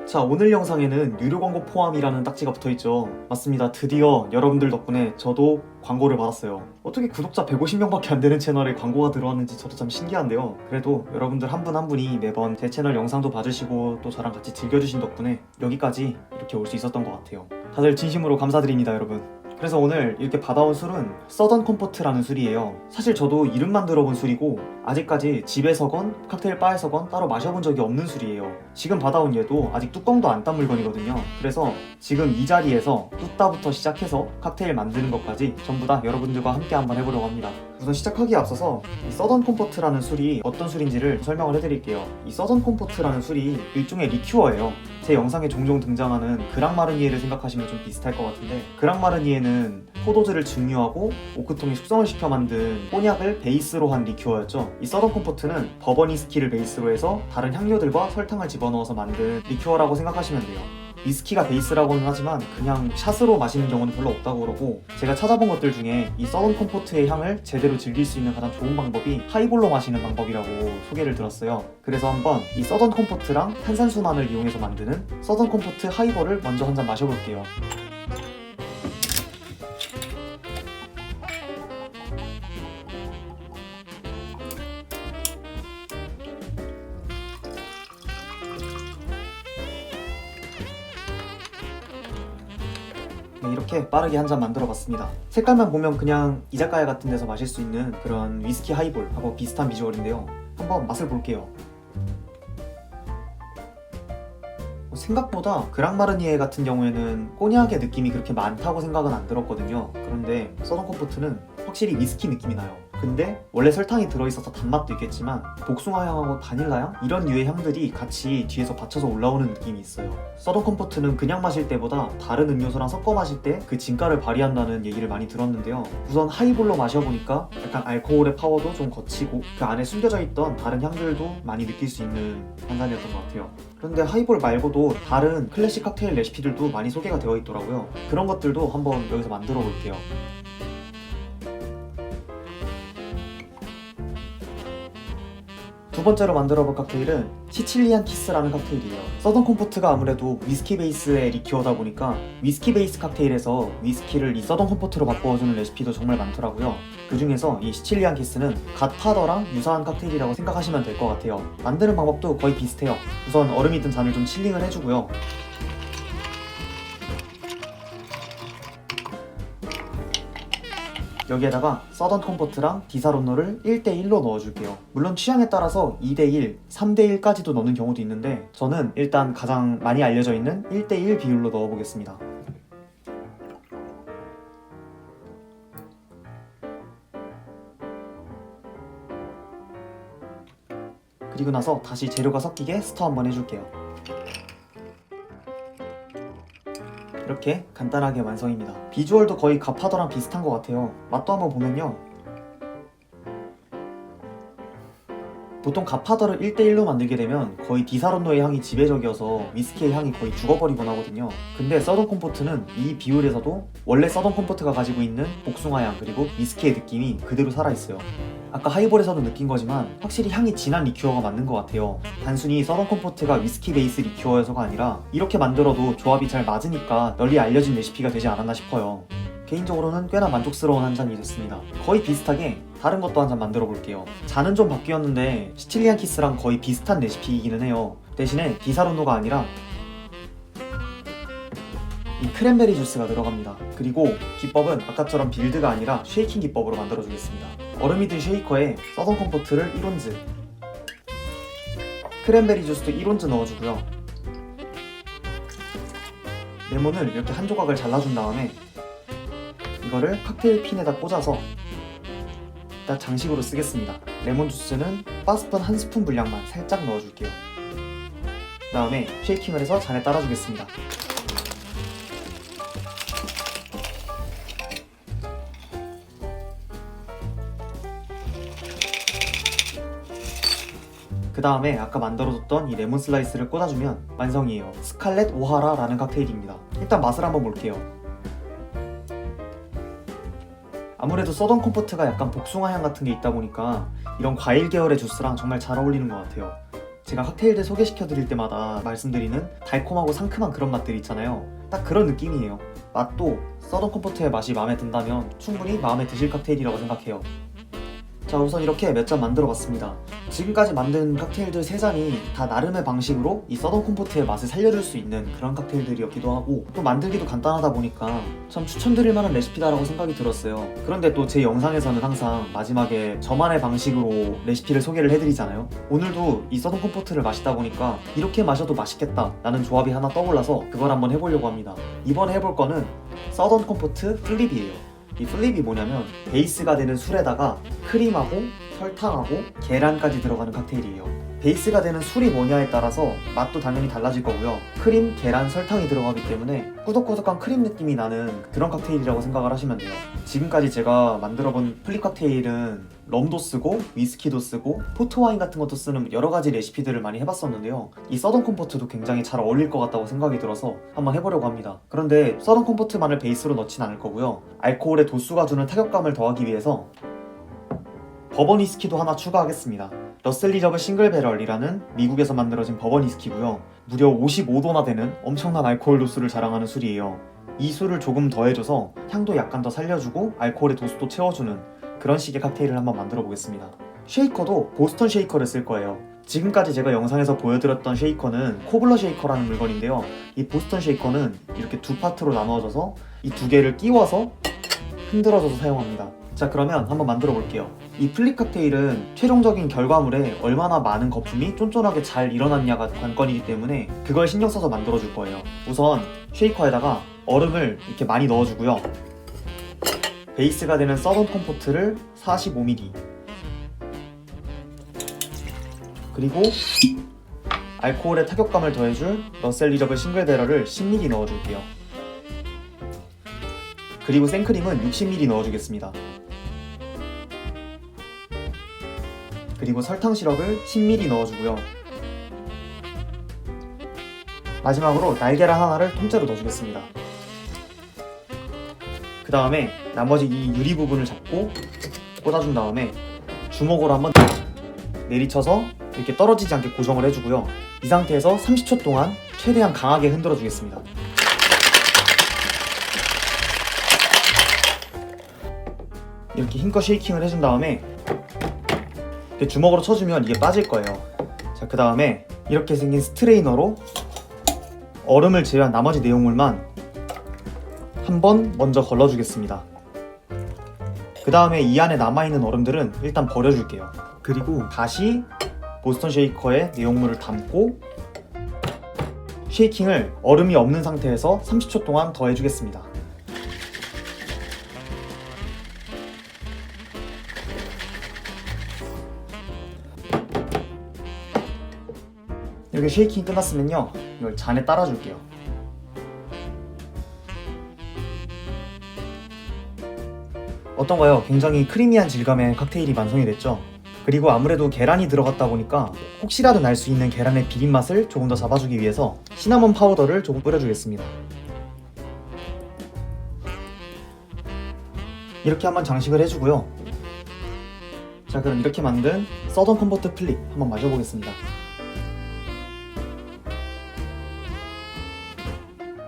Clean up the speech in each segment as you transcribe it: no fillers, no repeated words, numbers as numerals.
자, 오늘 영상에는 유료 광고 포함이라는 딱지가 붙어있죠. 맞습니다. 드디어 여러분들 덕분에 저도 광고를 받았어요. 어떻게 구독자 150명밖에 안 되는 채널에 광고가 들어왔는지 저도 참 신기한데요. 그래도 여러분들 한 분 한 분이 매번 제 채널 영상도 봐주시고 또 저랑 같이 즐겨주신 덕분에 여기까지 이렇게 올 수 있었던 것 같아요. 다들 진심으로 감사드립니다, 여러분. 그래서 오늘 이렇게 받아온 술은 서던 컴포트라는 술이에요. 사실 저도 이름만 들어본 술이고 아직까지 집에서건 칵테일 바에서건 따로 마셔본 적이 없는 술이에요. 지금 받아온 얘도 아직 뚜껑도 안 딴 물건이거든요. 그래서 지금 이 자리에서 뚜따부터 시작해서 칵테일 만드는 것까지 전부 다 여러분들과 함께 한번 해보려고 합니다. 우선 시작하기에 앞서서 이 서던 컴포트라는 술이 어떤 술인지를 설명을 해드릴게요. 이 서던 컴포트라는 술이 일종의 리큐어예요. 제 영상에 종종 등장하는 그랑마르니에를 생각하시면 좀 비슷할 것 같은데, 그랑마르니에는 포도주를 증류하고 오크통에 숙성을 시켜 만든 꼬냑을 베이스로 한 리큐어였죠. 이 서던 컴포트는 버번 위스키를 베이스로 해서 다른 향료들과 설탕을 집어넣어서 만든 리큐어라고 생각하시면 돼요. 위스키가 베이스라고는 하지만 그냥 샷으로 마시는 경우는 별로 없다고 그러고, 제가 찾아본 것들 중에 이 서던 컴포트의 향을 제대로 즐길 수 있는 가장 좋은 방법이 하이볼로 마시는 방법이라고 소개를 들었어요. 그래서 한번 이 서던 컴포트랑 탄산수만을 이용해서 만드는 서던 컴포트 하이볼을 먼저 한 잔 마셔볼게요. 이렇게 빠르게 한 잔 만들어 봤습니다. 색깔만 보면 그냥 이자카야 같은 데서 마실 수 있는 그런 위스키 하이볼하고 비슷한 비주얼인데요. 한번 맛을 볼게요. 생각보다 그랑마르니에 같은 경우에는 꼬냑의 느낌이 그렇게 많다고 생각은 안 들었거든요. 그런데 서던 컴포트는 확실히 위스키 느낌이 나요. 근데 원래 설탕이 들어있어서 단맛도 있겠지만 복숭아 향하고 바닐라 향? 이런 류의 향들이 같이 뒤에서 받쳐서 올라오는 느낌이 있어요. 서던 컴포트는 그냥 마실 때보다 다른 음료수랑 섞어 마실 때 그 진가를 발휘한다는 얘기를 많이 들었는데요. 우선 하이볼로 마셔보니까 약간 알코올의 파워도 좀 거치고 그 안에 숨겨져 있던 다른 향들도 많이 느낄 수 있는 한 잔이었던 것 같아요. 그런데 하이볼 말고도 다른 클래식 칵테일 레시피들도 많이 소개가 되어 있더라고요. 그런 것들도 한번 여기서 만들어 볼게요. 두 번째로 만들어볼 칵테일은 시칠리안 키스라는 칵테일이에요. 서던 컴포트가 아무래도 위스키 베이스의 리큐어다 보니까 위스키 베이스 칵테일에서 위스키를 이 서던 컴포트로 바꿔주는 레시피도 정말 많더라고요. 그 중에서 이 시칠리안 키스는 갓파더랑 유사한 칵테일이라고 생각하시면 될 것 같아요. 만드는 방법도 거의 비슷해요. 우선 얼음이 든 잔을 좀 칠링을 해주고요. 여기에다가 서던 컴포트랑 디사론노를 1대1로 넣어줄게요. 물론 취향에 따라서 2대1, 3대1까지도 넣는 경우도 있는데 저는 일단 가장 많이 알려져 있는 1대1 비율로 넣어보겠습니다. 그리고 나서 다시 재료가 섞이게 스터 한번 해줄게요. 이렇게 간단하게 완성입니다. 비주얼도 거의 갓파더랑 비슷한 것 같아요. 맛도 한번 보면요, 보통 갓파더를 1대1로 만들게 되면 거의 디사론노의 향이 지배적이어서 위스키의 향이 거의 죽어버리곤 하거든요. 근데 서던 컴포트는 이 비율에서도 원래 서던 컴포트가 가지고 있는 복숭아 향 그리고 위스키의 느낌이 그대로 살아있어요. 아까 하이볼에서도 느낀 거지만 확실히 향이 진한 리큐어가 맞는 것 같아요. 단순히 서던 컴포트가 위스키 베이스 리큐어여서가 아니라 이렇게 만들어도 조합이 잘 맞으니까 널리 알려진 레시피가 되지 않았나 싶어요. 개인적으로는 꽤나 만족스러운 한 잔이 됐습니다. 거의 비슷하게 다른 것도 한 잔 만들어 볼게요. 잔은 좀 바뀌었는데 시칠리안 키스랑 거의 비슷한 레시피이기는 해요. 대신에 디사론노가 아니라 이 크랜베리 주스가 들어갑니다. 그리고 기법은 아까처럼 빌드가 아니라 쉐이킹 기법으로 만들어 주겠습니다. 얼음이 든 쉐이커에 서던 컴포트를 1온즈, 크랜베리 주스도 1온즈 넣어주고요. 레몬을 이렇게 한 조각을 잘라준 다음에 이거를 칵테일 핀에다 꽂아서 일단 장식으로 쓰겠습니다. 레몬 주스는 바스턴 한 스푼 분량만 살짝 넣어줄게요. 그 다음에 쉐이킹을 해서 잔에 따라주겠습니다. 그 다음에 아까 만들어뒀던 이 레몬 슬라이스를 꽂아주면 완성이에요. 스칼렛 오하라라는 칵테일입니다. 일단 맛을 한번 볼게요. 아무래도 서던 컴포트가 약간 복숭아 향 같은 게 있다 보니까 이런 과일 계열의 주스랑 정말 잘 어울리는 것 같아요. 제가 칵테일들 소개시켜드릴 때마다 말씀드리는 달콤하고 상큼한 그런 맛들 있잖아요. 딱 그런 느낌이에요. 맛도 서던 컴포트의 맛이 마음에 든다면 충분히 마음에 드실 칵테일이라고 생각해요. 자, 우선 이렇게 몇 잔 만들어 봤습니다. 지금까지 만든 칵테일들 3잔이 다 나름의 방식으로 이 서던 컴포트의 맛을 살려줄 수 있는 그런 칵테일들이었기도 하고, 또 만들기도 간단하다 보니까 참 추천드릴 만한 레시피다라고 생각이 들었어요. 그런데 또 제 영상에서는 항상 마지막에 저만의 방식으로 레시피를 소개를 해드리잖아요. 오늘도 이 서던 컴포트를 마시다 보니까 이렇게 마셔도 맛있겠다 라는 조합이 하나 떠올라서 그걸 한번 해보려고 합니다. 이번에 해볼 거는 서던 컴포트 플립이에요. 이 플립이 뭐냐면 베이스가 되는 술에다가 크림하고 설탕하고 계란까지 들어가는 칵테일이에요. 베이스가 되는 술이 뭐냐에 따라서 맛도 당연히 달라질 거고요. 크림, 계란, 설탕이 들어가기 때문에 꾸덕꾸덕한 크림 느낌이 나는 그런 칵테일이라고 생각을 하시면 돼요. 지금까지 제가 만들어본 플립 칵테일은 럼도 쓰고 위스키도 쓰고 포트와인 같은 것도 쓰는 여러 가지 레시피들을 많이 해봤었는데요. 이 서던 컴포트도 굉장히 잘 어울릴 것 같다고 생각이 들어서 한번 해보려고 합니다. 그런데 서던 컴포트만을 베이스로 넣진 않을 거고요. 알코올의 도수가 주는 타격감을 더하기 위해서 버번 위스키도 하나 추가하겠습니다. 러셀 리저브 싱글 배럴이라는 미국에서 만들어진 버번 위스키고요. 무려 55도나 되는 엄청난 알코올 도수를 자랑하는 술이에요. 이 술을 조금 더해줘서 향도 약간 더 살려주고 알코올의 도수도 채워주는 그런 식의 칵테일을 한번 만들어 보겠습니다. 쉐이커도 보스턴 쉐이커를 쓸 거예요. 지금까지 제가 영상에서 보여드렸던 쉐이커는 코블러 쉐이커라는 물건인데요. 이 보스턴 쉐이커는 이렇게 두 파트로 나누어져서 이 두 개를 끼워서 흔들어줘서 사용합니다. 자, 그러면 한번 만들어 볼게요. 이 플립 칵테일은 최종적인 결과물에 얼마나 많은 거품이 쫀쫀하게 잘 일어났냐가 관건이기 때문에 그걸 신경 써서 만들어 줄 거예요. 우선 쉐이커에다가 얼음을 이렇게 많이 넣어주고요. 베이스가 되는 서던 컴포트를 45ml, 그리고 알코올의 타격감을 더해줄 러셀 리저브 싱글 배럴을 10ml 넣어줄게요. 그리고 생크림은 60ml 넣어주겠습니다. 그리고 설탕 시럽을 10ml 넣어주고요. 마지막으로 날계란 하나를 통째로 넣어주겠습니다. 그 다음에 나머지 이 유리 부분을 잡고 꽂아준 다음에 주먹으로 한번 내리쳐서 이렇게 떨어지지 않게 고정을 해주고요. 이 상태에서 30초 동안 최대한 강하게 흔들어 주겠습니다. 이렇게 힘껏 쉐이킹을 해준 다음에 이렇게 주먹으로 쳐주면 이게 빠질 거예요. 자, 그 다음에 이렇게 생긴 스트레이너로 얼음을 제외한 나머지 내용물만 한번 먼저 걸러주겠습니다. 그 다음에 이 안에 남아있는 얼음들은 일단 버려줄게요. 그리고 다시 보스턴 쉐이커에 내용물을 담고 쉐이킹을 얼음이 없는 상태에서 30초 동안 더 해주겠습니다. 이렇게 쉐이킹이 끝났으면요, 이걸 잔에 따라줄게요. 어떤가요? 굉장히 크리미한 질감의 칵테일이 완성이 됐죠? 그리고 아무래도 계란이 들어갔다 보니까 혹시라도 날 수 있는 계란의 비린맛을 조금 더 잡아주기 위해서 시나몬 파우더를 조금 뿌려주겠습니다. 이렇게 한번 장식을 해주고요. 자, 그럼 이렇게 만든 서던 컴포트 플립 한번 마셔보겠습니다.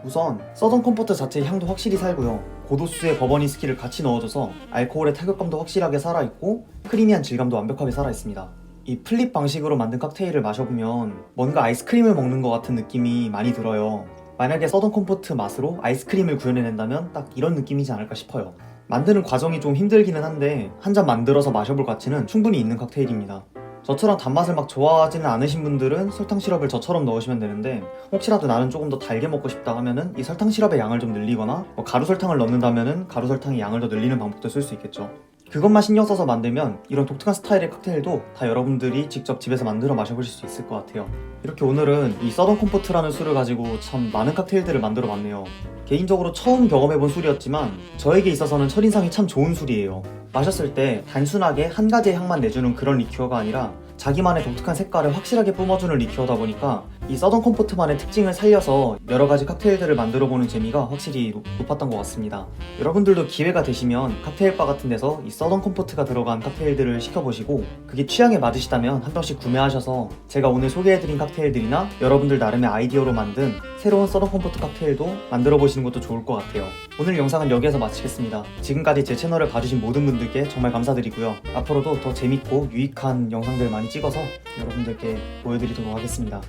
우선 서던 컴포트 자체의 향도 확실히 살고요. 고도수의 버번 위스키를 같이 넣어줘서 알코올의 타격감도 확실하게 살아있고 크리미한 질감도 완벽하게 살아있습니다. 이 플립 방식으로 만든 칵테일을 마셔보면 뭔가 아이스크림을 먹는 것 같은 느낌이 많이 들어요. 만약에 서던 컴포트 맛으로 아이스크림을 구현해낸다면 딱 이런 느낌이지 않을까 싶어요. 만드는 과정이 좀 힘들기는 한데 한 잔 만들어서 마셔볼 가치는 충분히 있는 칵테일입니다. 저처럼 단맛을 막 좋아하지는 않으신 분들은 설탕 시럽을 저처럼 넣으시면 되는데, 혹시라도 나는 조금 더 달게 먹고 싶다 하면은 이 설탕 시럽의 양을 좀 늘리거나 가루 설탕을 넣는다면은 가루 설탕의 양을 더 늘리는 방법도 쓸 수 있겠죠. 그것만 신경 써서 만들면 이런 독특한 스타일의 칵테일도 다 여러분들이 직접 집에서 만들어 마셔보실 수 있을 것 같아요. 이렇게 오늘은 이 서던 컴포트라는 술을 가지고 참 많은 칵테일들을 만들어 봤네요. 개인적으로 처음 경험해본 술이었지만 저에게 있어서는 첫인상이 참 좋은 술이에요. 마셨을 때 단순하게 한 가지의 향만 내주는 그런 리큐어가 아니라 자기만의 독특한 색깔을 확실하게 뿜어주는 리큐어다 보니까 이 서던 컴포트만의 특징을 살려서 여러가지 칵테일들을 만들어보는 재미가 확실히 높았던 것 같습니다. 여러분들도 기회가 되시면 칵테일바 같은 데서 이 서던 컴포트가 들어간 칵테일들을 시켜보시고 그게 취향에 맞으시다면 한 병씩 구매하셔서 제가 오늘 소개해드린 칵테일들이나 여러분들 나름의 아이디어로 만든 새로운 서던 컴포트 칵테일도 만들어보시는 것도 좋을 것 같아요. 오늘 영상은 여기에서 마치겠습니다. 지금까지 제 채널을 봐주신 모든 분들께 정말 감사드리고요. 앞으로도 더 재밌고 유익한 영상들 많이 찍어서 여러분들께 보여드리도록 하겠습니다.